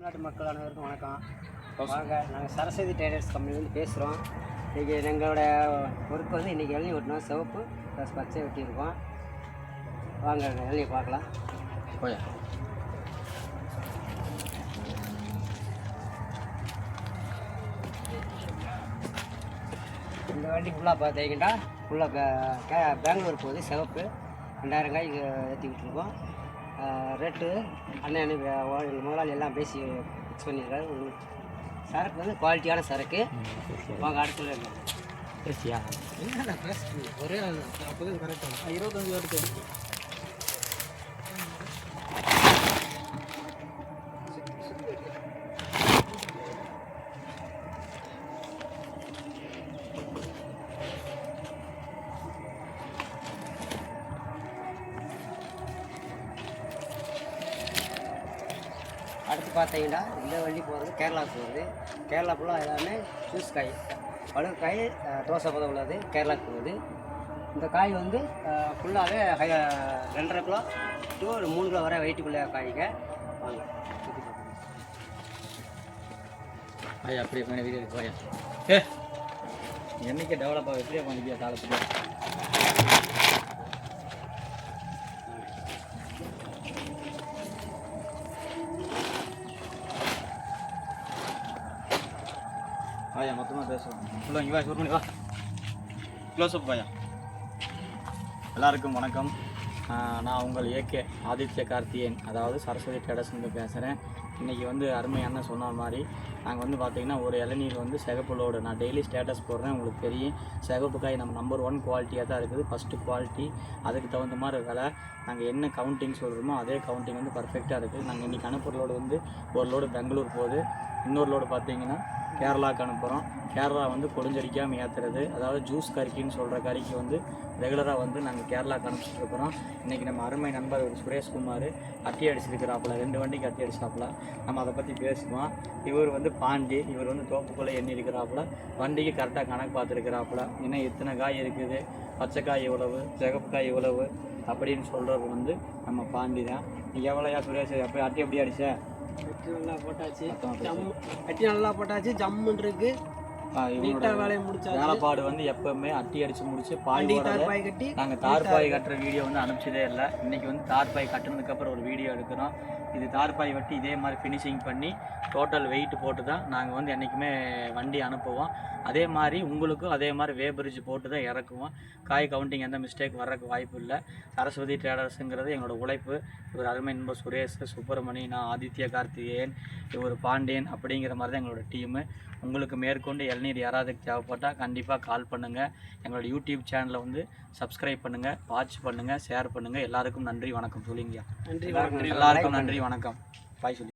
தமிழ்நாட்டு மக்கள் அனைவருக்கும் வணக்கம். வாங்க, நாங்கள் சரஸ்வதி ட்ரேடர்ஸ் கம்பெனிலேருந்து பேசுகிறோம். இன்றைக்கி எங்களோட ஒர்க் வந்து இன்றைக்கி இளநீ வெட்டினோம். சிவப்பு ப்ளஸ் பச்சை வெட்டியிருக்கோம். வாங்க இளநீ பார்க்கலாம். இந்த வண்டி ஃபுல்லாக பார்த்தீங்கன்னா ஃபுல்லாக பெங்களூர் போகுது. சிவப்பு 2000 காய் ஏற்றி விட்டுருக்கோம். ரேட்டு அண்ணன் எங்கள் முதலாளி எல்லாம் பேசி ஃபிக்ஸ் பண்ணியிருக்காரு. சரக்கு வந்து குவாலிட்டியான சரக்கு. வாங்க அடுத்த பேசியா என்ன பேச ஒரே அப்போது கரெக்டாக 25 வருது. அடுத்து பார்த்தீங்கன்னா இந்த வண்டி போகிறது கேரளாவுக்கு போகுது. கேரளா ஃபுல்லாக எல்லாமே ஜூஸ் காய், பழுகு காய், தோசை பதம் உள்ளது கேரளாவுக்கு போகுது. இந்த காய் வந்து ஃபுல்லாகவே 2.5 கிலோ டு 3 கிலோ வரை வெயிட்டுக்குள்ளே காய்ங்க. வாங்க ஐயா அப்படியே பண்ணி வீடியோ போயா என்னைக்கு டெவலப் ஆகும் எப்படியே பண்ணிக்கியா காலத்தில் ஆயா மொத்தமாக பேசுவோம் ஃபுல்லாக இங்கே வா ஷூட் பண்ணி வா க்ளோஸ்அப் பாயா. எல்லாருக்கும் வணக்கம். நான் உங்கள் ஏகே ஆதித்ய கார்த்தியன், அதாவது சரஸ்வதி ட்ரேடர்ஸ்லேருந்து பேசுகிறேன். இன்றைக்கி வந்து அருமை அண்ணன் சொன்ன மாதிரி நாங்கள் வந்து பார்த்திங்கன்னா ஒரு இளநீர் வந்து சிகப்பு லோடு. நான் டெய்லி ஸ்டேட்டஸ் போடுறேன், உங்களுக்கு தெரியும். சிகப்பு காய் நம்ம நம்பர் 1 குவாலிட்டியாக தான் இருக்குது. ஃபஸ்ட்டு குவாலிட்டி, அதுக்கு தகுந்த மாதிரி விலை. நாங்கள் என்ன கவுண்டிங் சொல்கிறோமோ அதே கவுண்டிங் வந்து பர்ஃபெக்டாக இருக்குது. நாங்கள் இன்றைக்கி அனுப்புகிற லோடு வந்து ஒரு லோடு பெங்களூர் போகுது, இன்னொரு லோடு பார்த்திங்கன்னா கேரளாவுக்கு அனுப்புகிறோம். கேரளா வந்து கொடிஞ்சடிக்காமல் ஏற்றுறது, அதாவது ஜூஸ் கறிக்கின்னு சொல்கிற கறிக்கு வந்து ரெகுலராக வந்து நாங்கள் கேரளாவுக்கு அனுப்பிச்சிட்ருக்குறோம். இன்றைக்கி நம்ம அருமை நண்பர் ஒரு சுரேஷ்குமார் அட்டி அடிச்சிருக்கிறாப்புல, 2 வண்டிக்கு அட்டி அடிச்சாப்புல. நம்ம அதை பற்றி பேசுவோம். இவர் வந்து பாண்டி, இவர் வந்து தோப்புக்குள்ளே எண்ணி இருக்கிறாப்புல, வண்டிக்கு கரெக்டாக கணக்கு பார்த்துருக்கிறாப்புல. இன்னும் எத்தனை காய் இருக்குது, பச்சை காய் இவ்வளவு, சிகப்பு காய் இவ்வளவு அப்படின்னு சொல்கிறது வந்து நம்ம பாண்டி தான். நீ எவ்வளோயா சுரேஷ் அப்போ அட்டி எப்படி அடிச்ச? வெட்டி நல்லா போட்டாச்சு, வெட்டி நல்லா போட்டாச்சு, ஜம்முன்னு இருக்கு. வேலையை முடிச்சா வேலைப்பாடு வந்து எப்பவுமே அட்டி அடிச்சு முடிச்சு பாய் கட்டி நாங்கள் தார்பாய் கட்டுற வீடியோ வந்து அனுப்பிச்சதே இல்லை. இன்னைக்கு வந்து தார்பாய் கட்டினதுக்கு அப்புறம் ஒரு வீடியோ எடுக்கிறோம். இது தார்பாய் வெட்டி இதே மாதிரி ஃபினிஷிங் பண்ணி டோட்டல் வெயிட் போட்டு தான் நாங்கள் வந்து என்றைக்குமே வண்டி அனுப்புவோம். அதே மாதிரி உங்களுக்கும் அதே மாதிரி வேபரிஜ் போட்டு தான் இறக்குவோம். காய் கவுண்டிங் எந்த மிஸ்டேக் வர்றதுக்கு வாய்ப்பு இல்லை. சரஸ்வதி ட்ரேடர்ஸுங்கிறது எங்களோட உழைப்பு. இவர் அருமை நண்பர் சுரேஷ், சுப்பிரமணி, நான் ஆதித்ய கார்த்திகேயன், இவர் பாண்டியன் அப்படிங்கிற மாதிரி தான் எங்களோட டீமு. உங்களுக்கு மேற்கொண்டு இளநீர் யாராவதுக்கு தேவைப்பட்டால் கண்டிப்பாக கால் பண்ணுங்கள். எங்களோட யூடியூப் சேனலை வந்து சப்ஸ்கிரைப் பண்ணுங்கள், வாட்ச் பண்ணுங்கள், ஷேர் பண்ணுங்கள். எல்லாருக்கும் நன்றி வணக்கம் சொல்லிங்க. நன்றி, எல்லாருக்கும் நன்றி வணக்கம். பாய் சொல்லி.